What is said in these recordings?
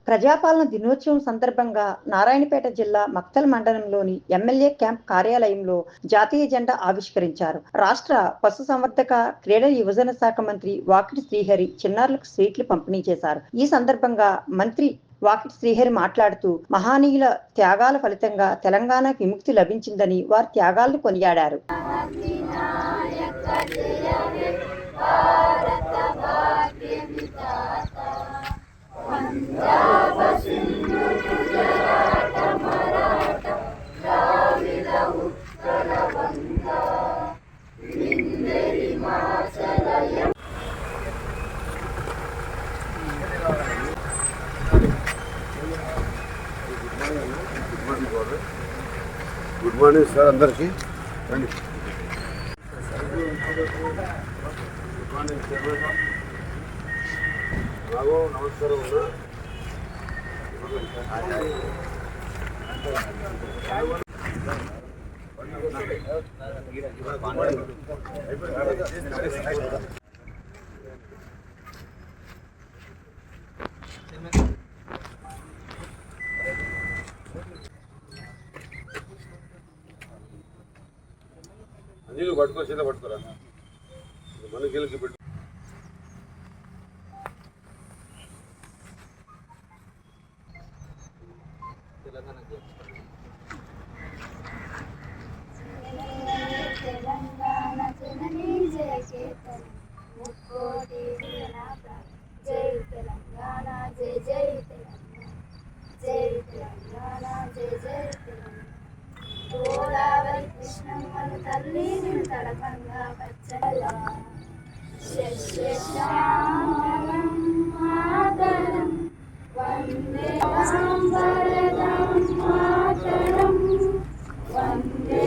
ప్రజాపాలన దినోత్సవం సందర్భంగా నారాయణపేట జిల్లా మక్తల్ మండలంలోని ఎమ్మెల్యే క్యాంప్ కార్యాలయంలో జాతీయ జెండా ఆవిష్కరించారు. రాష్ట్ర పశుసంవర్ధక క్రీడల యువజన శాఖ మంత్రి వాకిటి శ్రీహరి చిన్నారులకు స్వీట్లు పంపిణీ చేశారు. ఈ సందర్భంగా మంత్రి వాకిటి శ్రీహరి మాట్లాడుతూ మహనీయుల త్యాగాల ఫలితంగా తెలంగాణకు విముక్తి లభించిందని వారి త్యాగాలను కొనియాడారు. గుడ్ మార్నింగ్ సార్ అందరికీ. రండి. Good morning sir. బాబు నమస్కారం అన్నా. అంజీలు పట్టుకో, సీదా పట్టుకోరా. మనకి గెలిచి పెట్టు. తెలంగాణ జననీ జయ కేతన్ ముక్కోటి జై తెలంగాణ జై జై తెలంగాణ జై తెలంగాణ జై జై తెలంగాణ. గోదావరి కృష్ణమ్మను తల్లి తడకంగా పచ్చల శశ్యామలం మాతరం వందే వరదం మాతరం వందే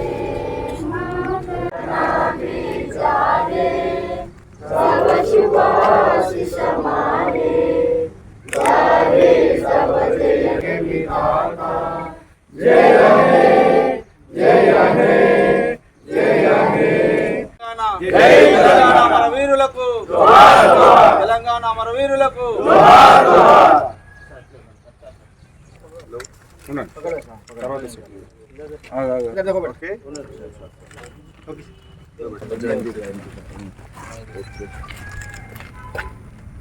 వీరులకు తెలంగాణ మన వీరులకు ఓకే.